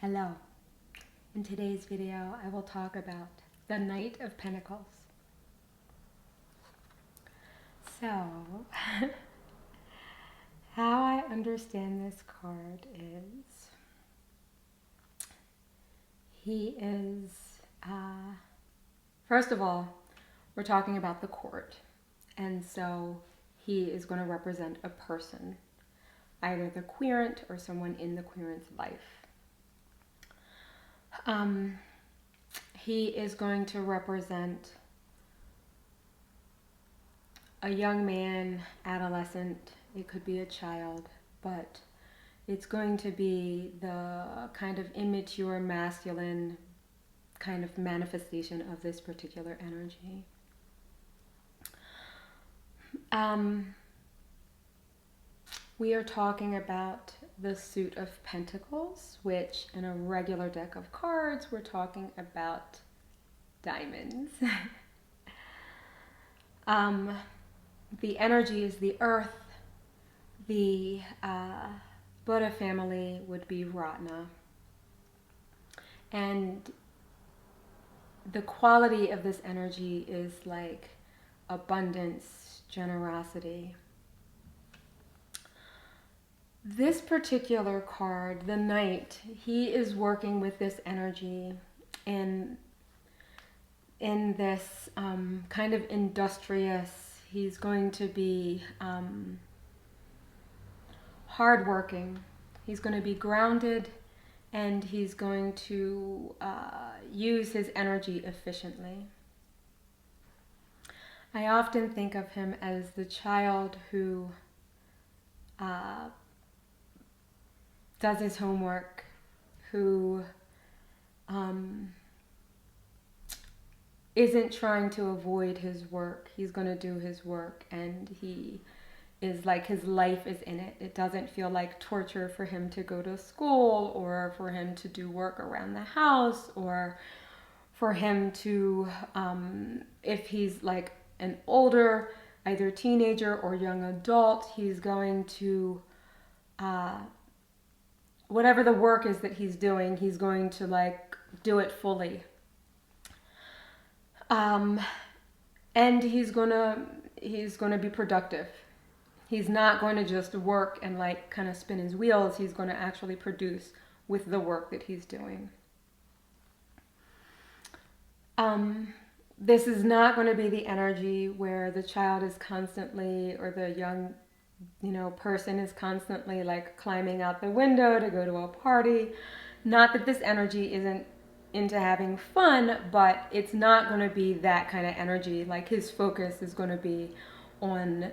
Hello. In today's video, I will talk about the Knight of Pentacles. So, how I understand this card is he is, first of all, we're talking about the court. And so he is going to represent a person, either the querent or someone in the querent's life. He is going to represent a young man, adolescent, it could be a child, but it's going to be the kind of immature, masculine kind of manifestation of this particular energy. We are talking about the suit of Pentacles, which in a regular deck of cards, we're talking about diamonds. The energy is the earth. The Buddha family would be Ratna. And the quality of this energy is like abundance, generosity. This particular card, the Knight, he is working with this energy in this kind of industrious, he's going to be hardworking, he's going to be grounded, and he's going to use his energy efficiently. I often think of him as the child who does his homework, who isn't trying to avoid his work. He's going to do his work, and he is like, his life is in it. It doesn't feel like torture for him to go to school, or for him to do work around the house, or for him to, if he's like an older, either teenager or young adult, he's going to, whatever the work is that he's doing, he's going to like do it fully. And he's gonna be productive. He's not going to just work and like kind of spin his wheels. He's going to actually produce with the work that he's doing. This is not going to be the energy where the child is constantly, or the young, person is constantly like climbing out the window to go to a party. Not that this energy isn't into having fun, but it's not going to be that kind of energy. Like, his focus is going to be on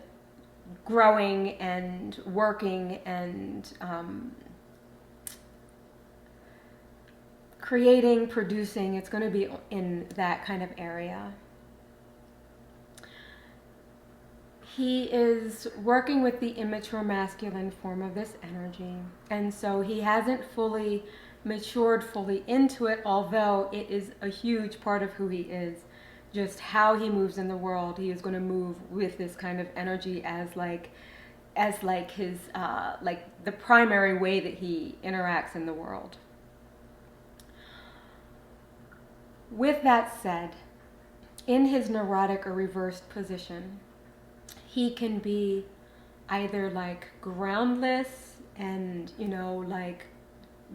growing and working and creating, producing. It's going to be in that kind of area. He is working with the immature masculine form of this energy, and so he hasn't fully matured fully into it, although it is a huge part of who he is. Just how he moves in the world, he is going to move with this kind of energy as his like the primary way that he interacts in the world. With that said, in his neurotic or reversed position, he can be either like groundless and, like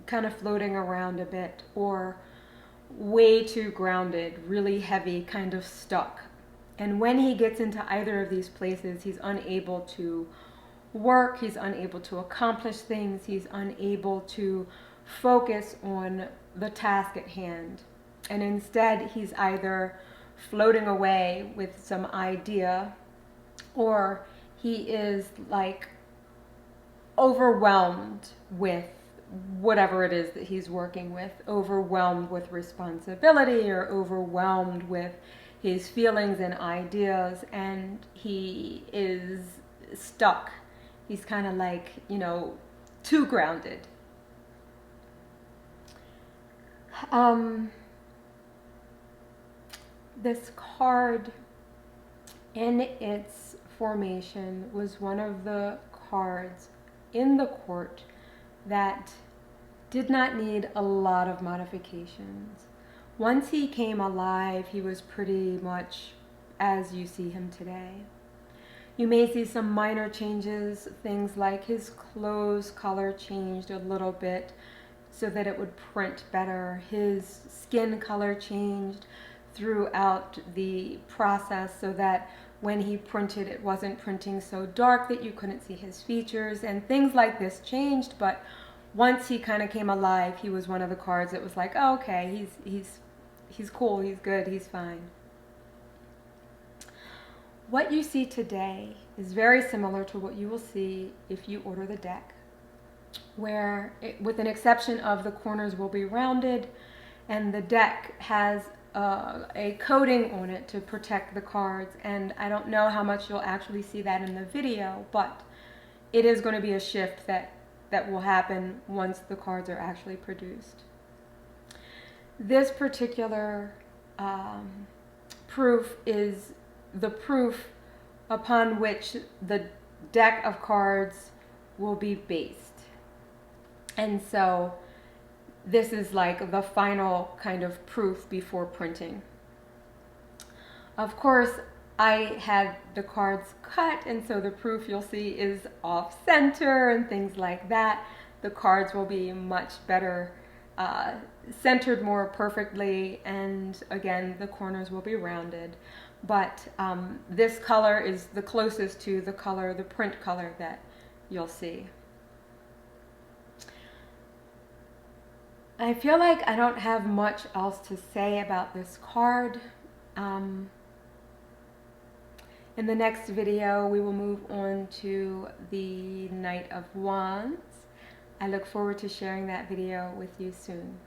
kind of floating around a bit, or way too grounded, really heavy, kind of stuck. And when he gets into either of these places, he's unable to work, he's unable to accomplish things, he's unable to focus on the task at hand. And instead, he's either floating away with some idea, or he is like overwhelmed with whatever it is that he's working with, overwhelmed with responsibility, or overwhelmed with his feelings and ideas, and he is stuck. He's kind of like, too grounded. This card, in its formation, was one of the cards in the court that did not need a lot of modifications. Once he came alive, he was pretty much as you see him today. You may see some minor changes, things like his clothes color changed a little bit so that it would print better. His skin color changed throughout the process so that when he printed, it wasn't printing so dark that you couldn't see his features, and things like this changed. But once he kind of came alive, he was one of the cards that was like, oh, okay, he's cool, he's good, he's fine. What you see today is very similar to what you will see if you order the deck, where with an exception of the corners will be rounded, and the deck has a coating on it to protect the cards. And I don't know how much you'll actually see that in the video, but it is going to be a shift that will happen once the cards are actually produced. This particular proof is the proof upon which the deck of cards will be based. And so this is like the final kind of proof before printing. Of course, I had the cards cut, and so the proof you'll see is off center and things like that. The cards will be much better centered more perfectly, and again, the corners will be rounded. But this color is the closest to the color, the print color that you'll see. I feel like I don't have much else to say about this card. In the next video, we will move on to the Knight of Wands. I look forward to sharing that video with you soon.